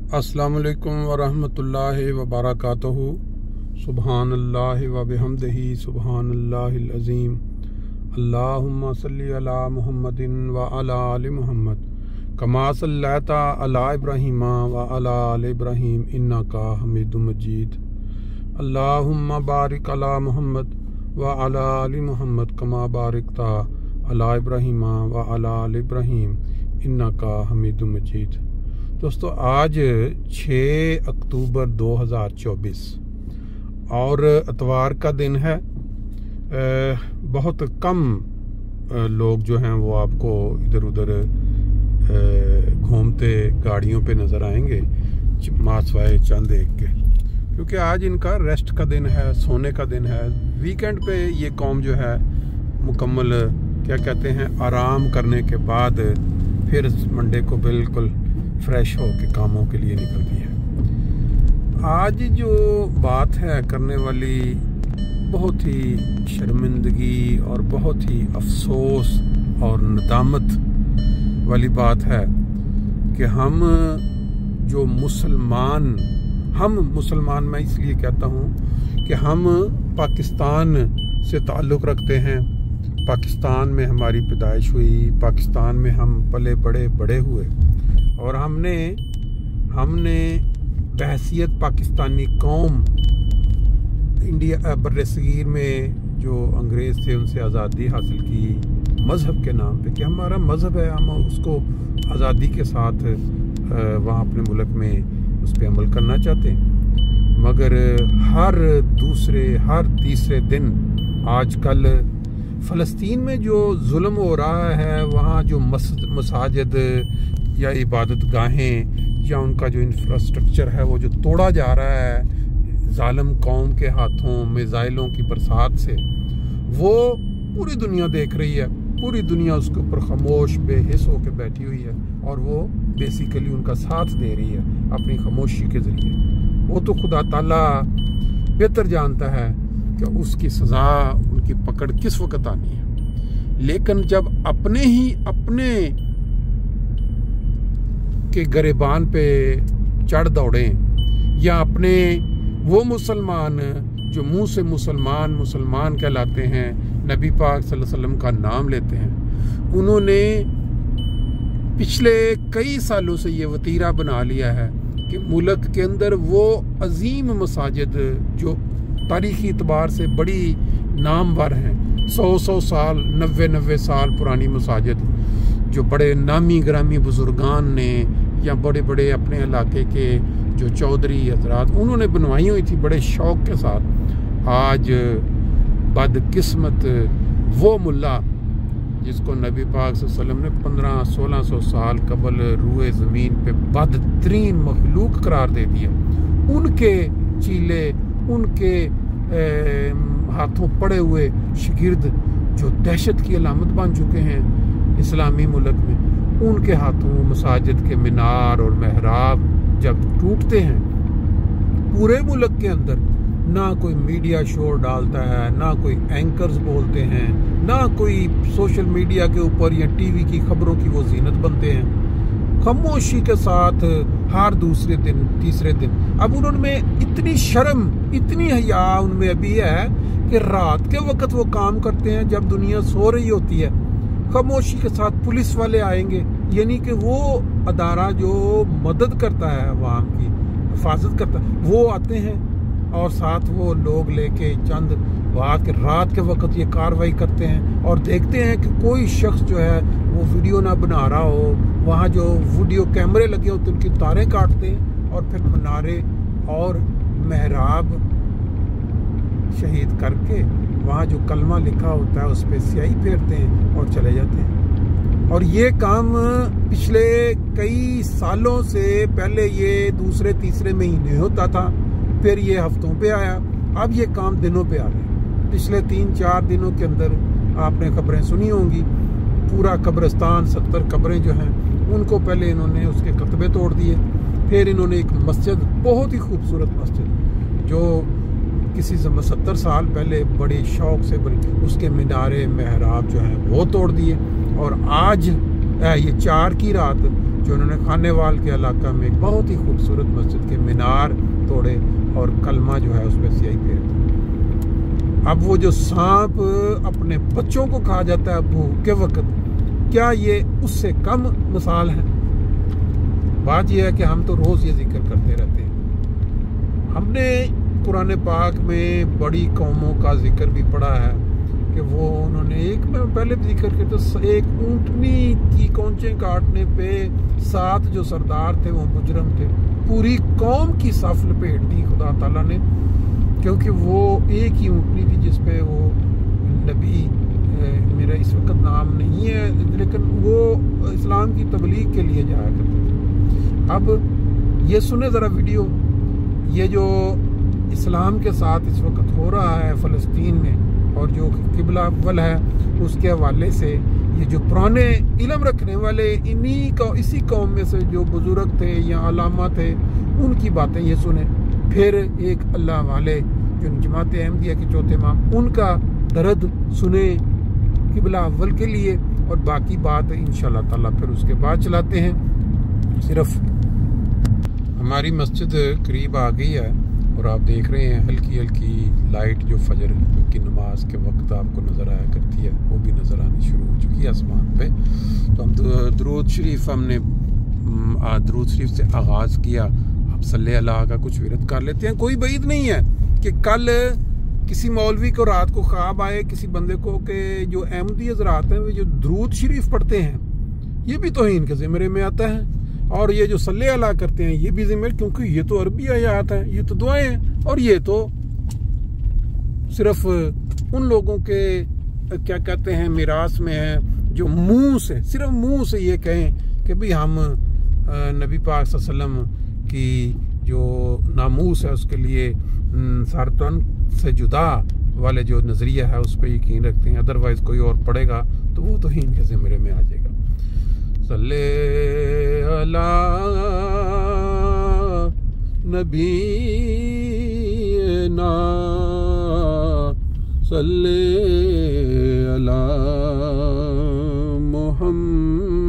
अस्सलामुअलैकुम वरहमतुल्लाहि वबरकातुहू। सुबहानल्लाहि व बिहम्दिही सुबहानल्लाहिल अज़ीम। अल्लाहुम्मा सल्ली अला मुहम्मदिन व अला आलि मुहम्मद कमा सल्लैता अला इब्राहीम व अला आलि इब्राहीम इन्नका हमीदुम मजीद। अल्लाहुम्मा बारिक अला मुहम्मद व अला आलि मुहम्मद कमा बारिकता अला इब्राहीम व अला आलि इब्राहीम इन्नका हमीदुम मजीद। दोस्तों, आज 6 अक्टूबर 2024 और इतवार का दिन है। बहुत कम लोग जो हैं वो आपको इधर उधर घूमते गाड़ियों पे नज़र आएंगे मासवाए चंद एक के, क्योंकि आज इनका रेस्ट का दिन है, सोने का दिन है। वीकेंड पे ये कौम जो है मुकम्मल क्या कहते हैं आराम करने के बाद फिर मंडे को बिल्कुल फ्रेश हो के कामों के लिए निकलती है। आज जो बात है करने वाली बहुत ही शर्मिंदगी और बहुत ही अफसोस और नदामत वाली बात है कि हम मुसलमान मैं इसलिए कहता हूँ कि हम पाकिस्तान से ताल्लुक़ रखते हैं। पाकिस्तान में हमारी पैदाइश हुई, पाकिस्तान में हम पले बड़े हुए और हमने बहैसियत पाकिस्तानी कौम इंडिया बर्रसगीर में जो अंग्रेज़ थे उनसे आज़ादी हासिल की मज़हब के नाम पे कि हमारा मज़हब है, हम उसको आज़ादी के साथ वहाँ अपने मुल्क में उस पर अमल करना चाहते हैं। मगर हर तीसरे दिन आजकल फ़लस्तीन में जो जुल्म हो रहा है, वहाँ जो मसाजिद या इबादत गाहें या उनका जो इंफ्रास्ट्रक्चर है वो जो तोड़ा जा रहा है जालिम कौम के हाथों मिसाइलों की बरसात से, वो पूरी दुनिया देख रही है। पूरी दुनिया उसके ऊपर खामोश बेहिस होकर बैठी हुई है और वो बेसिकली उनका साथ दे रही है अपनी खामोशी के ज़रिए। वो तो खुदा ताला बेहतर जानता है कि उसकी सज़ा, उनकी पकड़ किस वक्त आनी है। लेकिन जब अपने के गरिबान पे चढ़ दौड़े या अपने वो मुसलमान जो मुंह से मुसलमान कहलाते हैं, नबी पाक सल्लल्लाहु अलैहि वसल्लम का नाम लेते हैं, उन्होंने पिछले कई सालों से ये वतीरा बना लिया है कि मुल्क के अंदर वो अजीम मसाजिद जो तारीखी एतबार से बड़ी नामवर हैं, 100 साल 90 साल पुरानी मसाजिद जो बड़े नामी ग्रामी बुजुर्गान ने या बड़े अपने इलाके के जो चौधरी हजरात उन्होंने बनवाई हुई थी बड़े शौक के साथ। आज बदकिस्मत वो मुल्ला जिसको नबी पाक सल्लल्लाहु अलैहि वसल्लम ने 1500-1600 साल कबल रूए ज़मीन पे बदतरीन मखलूक करार दे दिया, उनके चीले, उनके हाथों पड़े हुए शागिर्द जो दहशत की अलामत बन चुके हैं इस्लामी मुल्क में, उनके हाथों मसाजिद के मीनार और महराब जब टूटते हैं, पूरे मुल्क के अंदर ना कोई मीडिया शोर डालता है, ना कोई एंकर्स बोलते हैं, ना कोई सोशल मीडिया के ऊपर या टीवी की खबरों की वो जीनत बनते हैं। खामोशी के साथ हर दूसरे दिन तीसरे दिन अब उन्होंने इतनी शर्म, इतनी हया उनमें अभी है कि रात के वक्त वो काम करते हैं जब दुनिया सो रही होती है। खामोशी के साथ पुलिस वाले आएंगे, यानी कि वो अदारा जो मदद करता है अवाम की हिफाजत करता है, वो आते हैं और साथ वो लोग लेके चंद रात के वक्त ये कार्रवाई करते हैं और देखते हैं कि कोई शख्स जो है वो वीडियो ना बना रहा हो। वहाँ जो वीडियो कैमरे लगे होते हैं उनकी तारें काटते हैं और फिर मीनारे और महराब शहीद करके वहाँ जो कलमा लिखा होता है उस पर स्याही फेरते हैं और चले जाते हैं। और ये काम पिछले कई सालों से, पहले ये दूसरे तीसरे महीने होता था, फिर ये हफ्तों पे आया, अब ये काम दिनों पे आ गया। पिछले 3-4 दिनों के अंदर आपने खबरें सुनी होंगी, पूरा कब्रिस्तान 70 कब्रें जो हैं उनको पहले इन्होंने उसके कतबे तोड़ दिए। फिर इन्होंने एक मस्जिद, बहुत ही खूबसूरत मस्जिद जो किसी 70 साल पहले बड़ी शौक से बनी, उसके मीनारे महराब जो हैं वो तोड़ दिए। और आज ये 4 की रात जो उन्होंने खानेवाल के इलाका में एक बहुत ही खूबसूरत मस्जिद के मीनार तोड़े और कलमा जो है उस पर स्याही फेर दी। अब वो जो सांप अपने बच्चों को खा जाता है भूख के वक्त, क्या ये उससे कम मिसाल है? बात यह है कि हम तो रोज़ ये जिक्र करते रहते हैं। हमने कुरान पाक में बड़ी कौमों का जिक्र भी पढ़ा है कि वो उन्होंने एक में पहले जिक्र किया तो एक ऊँटनी की कौंचे काटने पे 7 जो सरदार थे वो मुजरम थे, पूरी कौम की सफ लपेट दी खुदा ताला ने, क्योंकि वो एक ही ऊँटनी थी जिसपे वो नबी, मेरा इस वक्त नाम नहीं है, लेकिन वो इस्लाम की तबलीग के लिए जाया करते थे। अब ये सुने ज़रा वीडियो, ये जो इस्लाम के साथ इस वक्त हो रहा है फ़लस्तीन में और जो किबला अव्वल है उसके हवाले से, ये जो पुराने इल्म रखने वाले इसी कौम में से जो बुजुर्ग थे या अलामा थे उनकी बातें ये सुने। फिर एक अल्लाह वाले जो जमात अहमदिया के चौथे इमाम, उनका दर्द सुने किबला अव्वल के लिए, और बाकी बात इंशाअल्लाह ताला फिर उसके बाद चलाते हैं। सिर्फ हमारी मस्जिद करीब आ गई है और आप देख रहे हैं हल्की हल्की लाइट जो फजर की नमाज के वक्त आपको नज़र आया करती है वो भी नज़र आनी शुरू हो चुकी है आसमान पे। तो हम दुरूद शरीफ हमने दुरूद शरीफ से आगाज़ किया। अब सल्ले अल्लाह का कुछ विरद कर लेते हैं। कोई बैद नहीं है कि कल किसी मौलवी को रात को ख्वाब आए किसी बंदे को कि जो अहमदी हज़रात हैं वो जो दुरूद शरीफ पढ़ते हैं ये भी तौहीन के ज़िम्मे में आता है, और ये जो सल्ले अला करते हैं ये भी ज़िम्मे, क्योंकि ये तो अरबी आयात है, ये तो दुआएं हैं, और ये तो सिर्फ उन लोगों के क्या कहते हैं मिरास में है जो मुंह से, सिर्फ मुंह से ये कहें कि भाई हम नबी पाक सल्लल्लाहु अलैहि वसल्लम की जो नामूस है उसके लिए सारतन से जुदा वाले जो नज़रिया है उस पर यकीन रखते हैं। अदरवाइज़ कोई और पढ़ेगा तो वो तो हीन के ज़िम्मे में आ जाएगा। सल्ले अला नबी ना सल्ले अला मुहम्मदिन।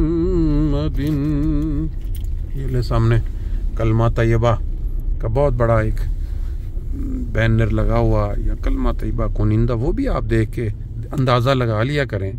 ये ले सामने कलमा तैयबा का बहुत बड़ा एक बैनर लगा हुआ या कलमा तैयबा कुनिंदा, वो भी आप देख के अंदाज़ा लगा लिया करें।